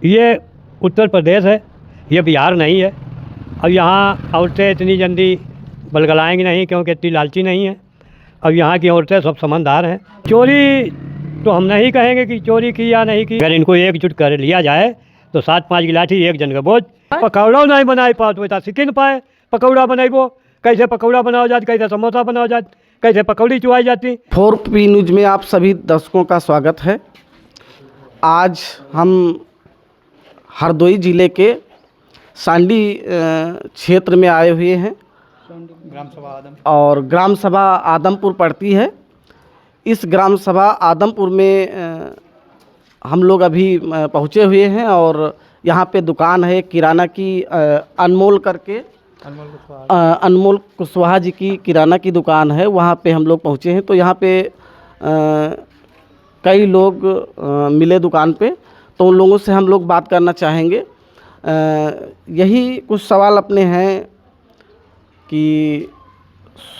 ये उत्तर प्रदेश है, ये बिहार नहीं है। अब यहाँ औरतें इतनी जल्दी बलगलाएंगी नहीं, क्योंकि इतनी लालची नहीं है। अब यहाँ की औरतें सब समझदार हैं। चोरी तो हम नहीं कहेंगे कि चोरी की या नहीं की। अगर इनको एकजुट कर लिया जाए तो 7-5 की लाठी एक जन का बोझ। पकौड़ा नहीं बनाए पाओ तो बेटा सीख न पाए। पकौड़ा बनाइबो, कैसे पकौड़ा बनाओ जात, कैसे समोसा बनाओ जात, कैसे पकौड़ी चुआई जाती। 4P न्यूज में आप सभी दर्शकों का स्वागत है। आज हम हरदोई ज़िले के सांडी क्षेत्र में आए हुए हैं और ग्राम सभा आदमपुर पड़ती है। इस ग्राम सभा आदमपुर में हम लोग अभी पहुँचे हुए हैं और यहाँ पे दुकान है किराना की, अनमोल करके अनमोल कुशवाहा जी की किराना की दुकान है। वहाँ पे हम लोग पहुँचे हैं तो यहाँ पे कई लोग मिले दुकान पे, तो उन लोगों से हम लोग बात करना चाहेंगे। यही कुछ सवाल अपने हैं कि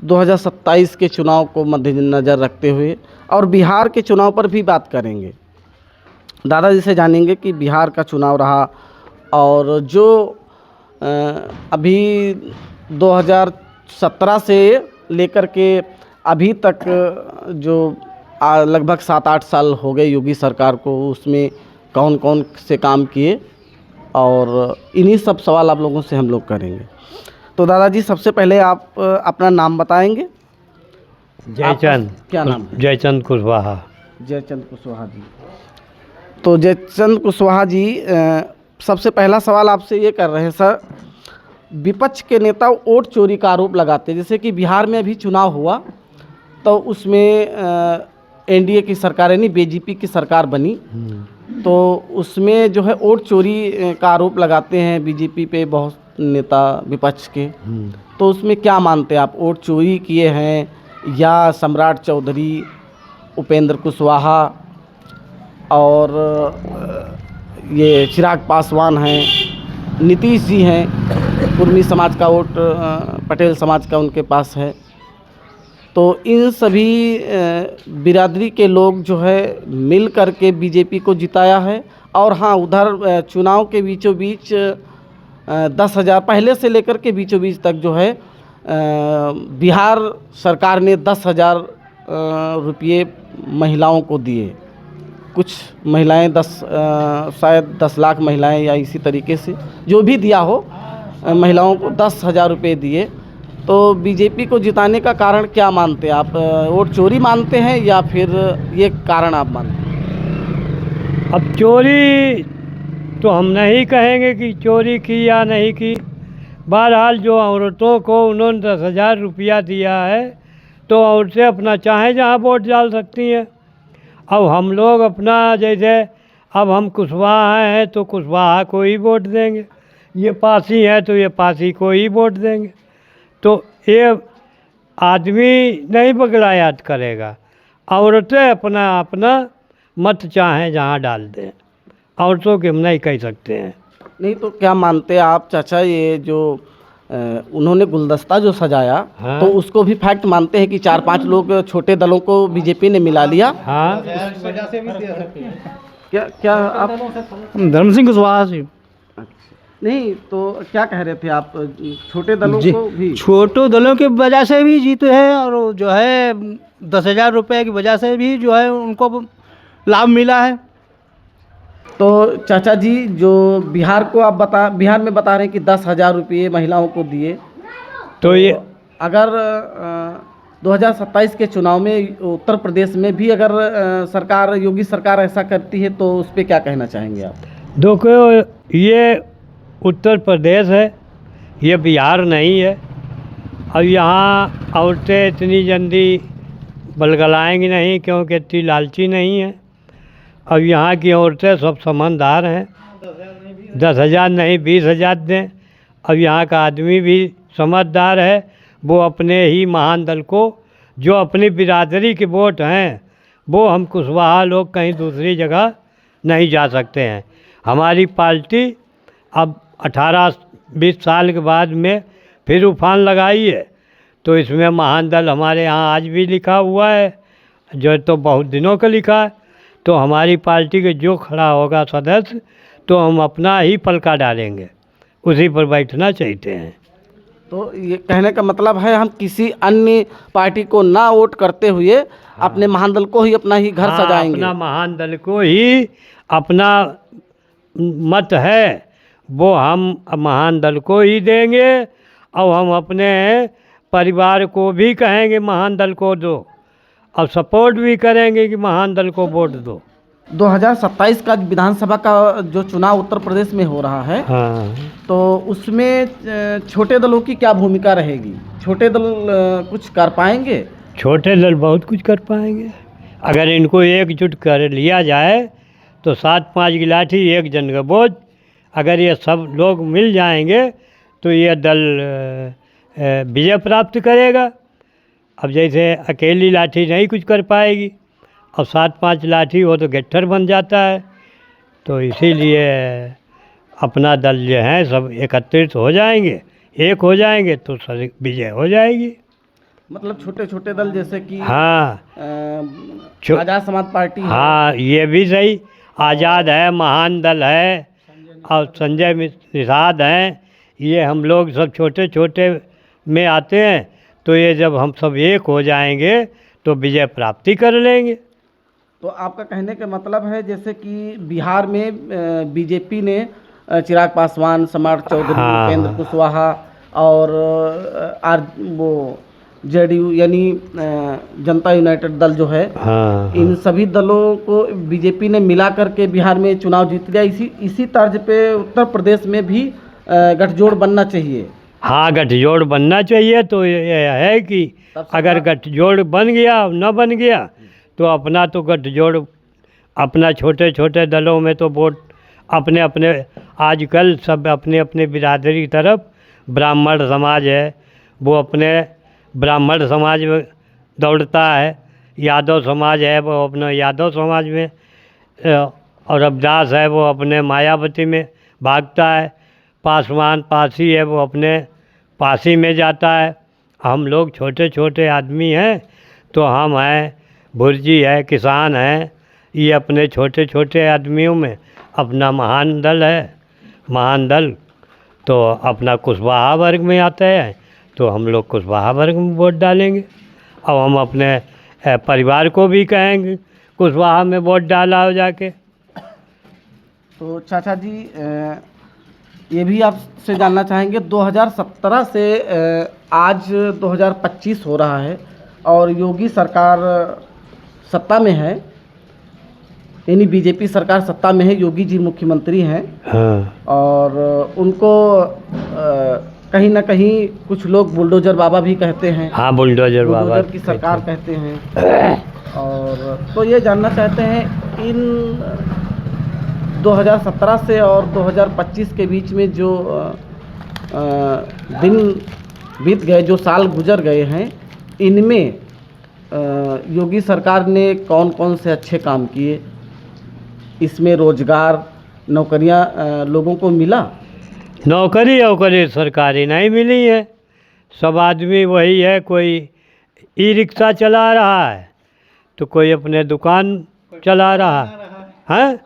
2027 के चुनाव को मद्देनज़र रखते हुए और बिहार के चुनाव पर भी बात करेंगे। दादाजी से जानेंगे कि बिहार का चुनाव रहा और जो अभी 2017 से लेकर के अभी तक जो लगभग 7-8 साल हो गए योगी सरकार को, उसमें कौन कौन से काम किए और इन्हीं सब सवाल आप लोगों से हम लोग करेंगे। तो दादाजी सबसे पहले आप अपना नाम बताएंगे। जयचंद। क्या नाम है? जयचंद कुशवाहा। जयचंद कुशवाहा जी। तो जयचंद कुशवाहा जी, सबसे पहला सवाल आपसे ये कर रहे हैं सर, विपक्ष के नेता वोट चोरी का आरोप लगाते हैं। जैसे कि बिहार में अभी चुनाव हुआ तो उसमें एनडीए की सरकार यानी बीजेपी की सरकार बनी, तो उसमें जो है वोट चोरी का आरोप लगाते हैं बीजेपी पे बहुत नेता विपक्ष के। तो उसमें क्या मानते हैं आप, वोट चोरी किए हैं या सम्राट चौधरी, उपेंद्र कुशवाहा और ये चिराग पासवान हैं, नीतीश जी हैं, कुर्मी समाज का वोट पटेल समाज का उनके पास है, तो इन सभी बिरादरी के लोग जो है मिल कर के बीजेपी को जिताया है। और हाँ, उधर चुनाव के बीचों बीच 10,000 पहले से लेकर के बीचों बीच तक जो है बिहार सरकार ने 10,000 रुपये महिलाओं को दिए। कुछ महिलाएं शायद 10 लाख महिलाएं या इसी तरीके से जो भी दिया हो, महिलाओं को 10,000 रुपये दिए। तो बीजेपी को जिताने का कारण क्या मानते हैं आप, वोट चोरी मानते हैं या फिर ये कारण आप मानते हैं? अब चोरी तो हम नहीं कहेंगे कि चोरी की या नहीं की। बहरहाल जो औरतों को उन्होंने 10,000 रुपया दिया है तो औरतें अपना चाहे जहाँ वोट डाल सकती हैं। अब हम लोग अपना जैसे अब हम कुशवाहा हैं तो कुशवाहा को ही वोट देंगे, ये पासी है तो ये पासी को ही वोट देंगे। तो ये आदमी नहीं बगलायात करेगा, औरतें अपना अपना मत चाहें जहाँ डाल दें। औरतों के हम नहीं कह सकते हैं। नहीं तो क्या मानते हैं आप चाचा, ये जो उन्होंने गुलदस्ता जो सजाया, हाँ? तो उसको भी फैक्ट मानते हैं कि 4-5 लोग छोटे दलों को बीजेपी ने मिला लिया? हाँ, वजह से भी दे सकते हैं। क्या आप धर्म सिंह कुशवाहा जी। नहीं तो क्या कह रहे थे आप, छोटे दलों को भी? छोटो दलों की वजह से भी जीते हैं और जो है 10,000 रुपये की वजह से भी जो है उनको लाभ मिला है। तो चाचा जी, जो बिहार में बता रहे हैं कि 10,000 रुपये महिलाओं को दिए, तो ये अगर 2027 के चुनाव में उत्तर प्रदेश में भी अगर सरकार, योगी सरकार ऐसा करती है तो उस पर क्या कहना चाहेंगे आप? देखो, ये उत्तर प्रदेश है, ये बिहार नहीं है। अब यहाँ औरतें इतनी जल्दी बलगलाएंगी नहीं, क्योंकि इतनी लालची नहीं है। अब यहाँ की औरतें सब समझदार हैं। 10,000 नहीं 20,000 दें। अब यहाँ का आदमी भी समझदार है, वो अपने ही महान दल को, जो अपनी बिरादरी के वोट हैं, वो हम कुशवाहा लोग कहीं दूसरी जगह नहीं जा सकते हैं। हमारी पार्टी अब 18-20 साल के बाद में फिर उफान लगाई है, तो इसमें महान दल हमारे यहाँ आज भी लिखा हुआ है, जो तो बहुत दिनों का लिखा है। तो हमारी पार्टी के जो खड़ा होगा सदस्य, तो हम अपना ही पलका डालेंगे, उसी पर बैठना चाहते हैं। तो ये कहने का मतलब है हम किसी अन्य पार्टी को ना वोट करते हुए अपने महान दल को ही अपना ही घर हाँ, सजाएंगे। अपना महान दल को ही अपना मत है वो हम महान दल को ही देंगे, और हम अपने परिवार को भी कहेंगे महान दल को दो, और सपोर्ट भी करेंगे कि महान दल को वोट दो। 2027 का विधानसभा का जो चुनाव उत्तर प्रदेश में हो रहा है, हाँ, तो उसमें छोटे दलों की क्या भूमिका रहेगी? छोटे दल कुछ कर पाएंगे? छोटे दल बहुत कुछ कर पाएंगे अगर इनको एकजुट कर लिया जाए तो 7-5 की लाठी एक जन का बोझ। अगर ये सब लोग मिल जाएंगे तो ये दल विजय प्राप्त करेगा। अब जैसे अकेली लाठी नहीं कुछ कर पाएगी, और 7-5 लाठी हो तो गट्ठर बन जाता है। तो इसीलिए अपना दल जो है सब एकत्रित हो जाएंगे, एक हो जाएंगे तो सब विजय हो जाएगी। मतलब छोटे छोटे दल जैसे कि हाँ, आजाद समाज पार्टी है। हाँ, ये भी सही। आज़ाद है, महान दल है, और संजय निषाद हैं। ये हम लोग सब छोटे छोटे में आते हैं, तो ये जब हम सब एक हो जाएंगे तो विजय प्राप्ति कर लेंगे। तो आपका कहने का मतलब है जैसे कि बिहार में बीजेपी ने चिराग पासवान, सम्राट चौधरी, हाँ, उपेंद्र कुशवाहा और वो जेडीयू यानी जनता यूनाइटेड दल जो है, हाँ, इन सभी दलों को बीजेपी ने मिला करके बिहार में चुनाव जीत लिया। इसी तर्ज पे उत्तर प्रदेश में भी गठजोड़ बनना चाहिए। हाँ, गठजोड़ बनना चाहिए। तो ये है कि अगर गठजोड़ बन गया न बन गया तो अपना तो गठजोड़ अपना छोटे छोटे दलों में तो वोट अपने अपने आजकल सब अपने अपने बिरादरी की तरफ, ब्राह्मण समाज है वो अपने ब्राह्मण समाज में दौड़ता है, यादव समाज है वो अपना यादव समाज में, और अब्दास है वो अपने मायावती में भागता है, पासवान पासी है वो अपने पासी में जाता है। हम लोग छोटे छोटे आदमी हैं तो हम हैं, भुर्जी है, किसान हैं, ये अपने छोटे छोटे आदमियों में अपना महान दल है। महान दल तो अपना कुशवाहा वर्ग में आता है, तो हम लोग कुशवाहा वर्ग में वोट डालेंगे। और हम अपने परिवार को भी कहेंगे कुशवाहा में वोट डाला हो जाके। तो चाचा जी ये भी आपसे जानना चाहेंगे 2017 से आज 2025 हो रहा है और योगी सरकार सत्ता में है, यानी बीजेपी सरकार सत्ता में है, योगी जी मुख्यमंत्री हैं। हाँ, और उनको कहीं ना कहीं कुछ लोग बुलडोजर बाबा भी कहते हैं। हाँ, बुलडोजर बाबा बुलडोजर की सरकार कहते हैं। और तो ये जानना चाहते हैं इन 2017 से और 2025 के बीच में जो दिन बीत गए, जो साल गुजर गए हैं, इनमें योगी सरकार ने कौन कौन से अच्छे काम किए? इसमें रोजगार, नौकरियां लोगों को मिला? नौकरी सरकारी नहीं मिली है। सब आदमी वही है, कोई ई रिक्शा चला रहा है तो कोई अपने दुकान चला रहा है,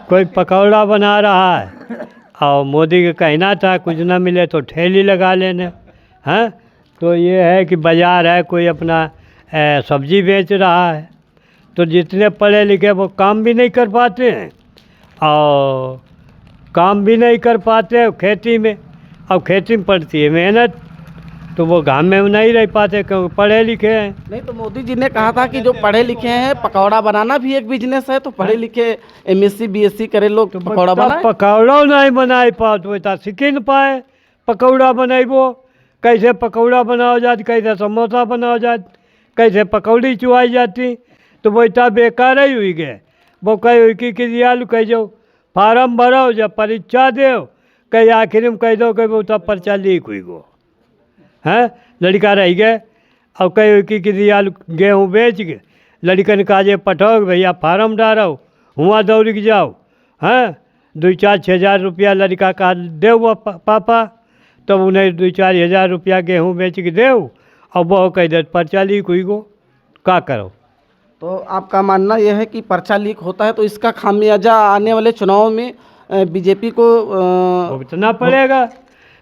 कोई पकौड़ा बना रहा है। और मोदी का कहना था कुछ ना मिले तो ठेली लगा लेने हैं। तो ये है कि बाज़ार है, कोई अपना सब्जी बेच रहा है। तो जितने पढ़े लिखे वो काम भी नहीं कर पाते हैं, और काम भी नहीं कर पाते हैं खेती में। अब खेती में पड़ती है मेहनत, तो वो गाँव में नहीं रह पाते क्योंकि पढ़े लिखे हैं। नहीं, तो मोदी जी ने कहा था कि जो पढ़े लिखे हैं, पकौड़ा बनाना भी एक बिजनेस है, तो पढ़े लिखे MSc BSc करे लोग तो पकौड़ा बनाए। पकौड़ा नहीं बनाए पाओ तो इतना सीख न पाए पकौड़ा बनाइबो। कैसे पकौड़ा बनाओ जाती, कैसे समोसा बनाओ जाती, कैसे पकौड़ी चुआई जाती, तो वो इतना बेकार ही हुई गए। वो कह कि दियालू कह जो फार्म भरो, जब परीक्षा दो, कहीं आखिर में कह दो कि वो तब पर्चा लीक हुई गो हैं, लड़का रह गए। और कहीं कि दियालू गेहूँ बेच के लड़कन काजे पठाओ भैया फार्म डालो, हुआ दौड़ के जाओ हैं, 2-4 हज़ार रुपया लड़का का दे पापा, तब उन्हें 2-4 हज़ार रुपया गेहूँ बेच के दे, और वो कह दे पर्चा लीक हुई गो, क्या करो। तो आपका मानना यह है कि पर्चा लीक होता है तो इसका खामियाजा आने वाले चुनाव में बीजेपी को भुगतना पड़ेगा।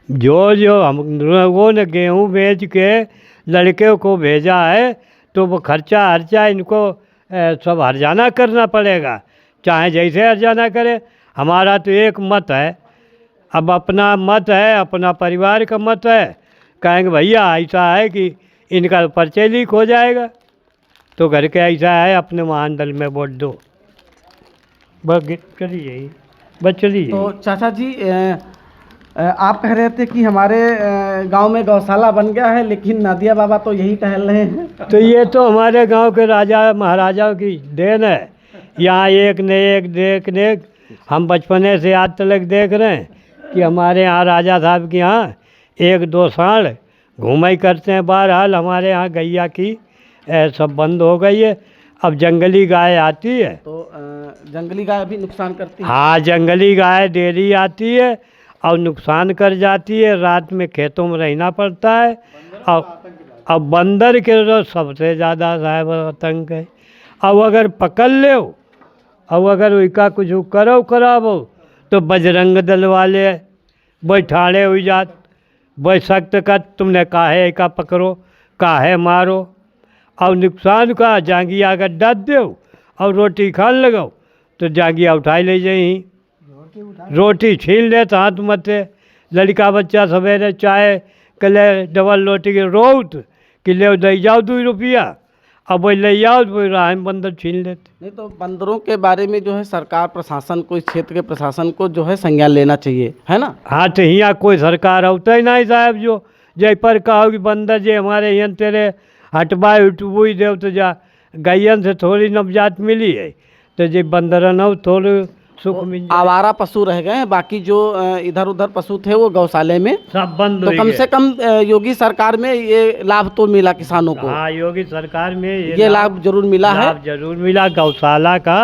जो जो हम लोगों ने गेहूँ बेच के लड़के को भेजा है तो वो खर्चा हर्चा इनको सब हर्जाना करना पड़ेगा, चाहे जैसे हर्जाना करे। हमारा तो एक मत है, अब अपना मत है, अपना परिवार का मत है। कहेंगे भैया ऐसा है कि इनका पर्चे लीक हो जाएगा, तो घर के ऐसा है अपने महामंडल में वोट दो, बस चलिए बस चलिए। तो चाचा जी आप कह रहे थे कि हमारे गांव में गौशाला बन गया है, लेकिन नादिया बाबा तो यही कह रहे हैं। तो ये तो हमारे गांव के राजा महाराजाओं की देन है। यहाँ एक न एक हम बचपने से आज तक देख रहे हैं कि हमारे यहाँ राजा साहब के यहाँ 1-2 साल घुमाई करते हैं। बहरहाल हमारे यहाँ गैया की सब बंद हो गई है। अब जंगली गाय आती है, तो जंगली गाय भी नुकसान करती है। हाँ, जंगली गाय डेली आती है और नुकसान कर जाती है। रात में खेतों में रहना पड़ता है। अब बंदर के तो सबसे ज़्यादा साहब आतंक है। अब अगर पकड़ ले, अब अगर उसका कुछ करो खराबो तो बजरंग दल वाले बैठाड़े हुई जात, वही सख्त कर तुमने काहे का पकड़ो, काहे मारो। और नुकसान का जांगिया अगर डट दो और रोटी खाने लगाओ तो जांगिया उठाई ले जाई, रोटी छीन ले तो हाथ मते। लड़का बच्चा सवेरे चाय कले डबल रोटी के रोट कि ले दे जाओ 2 रुपया, अब वही ले जाओ तो राह में बंदर छीन लेते। नहीं तो बंदरों के बारे में जो है सरकार प्रशासन को, इस क्षेत्र के प्रशासन को जो है संज्ञान लेना चाहिए, है ना। हाँ, तो यहाँ कोई सरकार होता ही नहीं साहब। जो जय पर कहो कि बंदर जे हमारे यहाँ तेरे हटवाए उठबुई देव तो जा गैयन से थोड़ी नवजात मिली है, तो जे बंदर न थोड़ी सुख मिल जाए। आवारा पशु रह गए हैं, बाकी जो इधर उधर पशु थे वो गौशाले में सब बंद तो हो कम गए। से कम योगी सरकार में ये लाभ तो मिला किसानों को। हाँ, योगी सरकार में ये लाभ जरूर मिला है। लाभ जरूर मिला। गौशाला का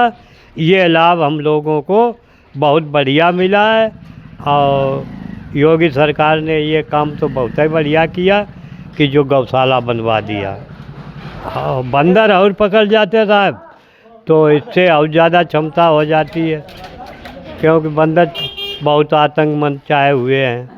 ये लाभ हम लोगों को बहुत बढ़िया मिला है और योगी सरकार ने ये काम तो बहुत ही बढ़िया किया कि जो गौशाला बनवा दिया। हाँ, बंदर और पकड़ जाते साहब तो इससे और ज़्यादा क्षमता हो जाती है, क्योंकि बंदर बहुत आतंक मचाए हुए हैं।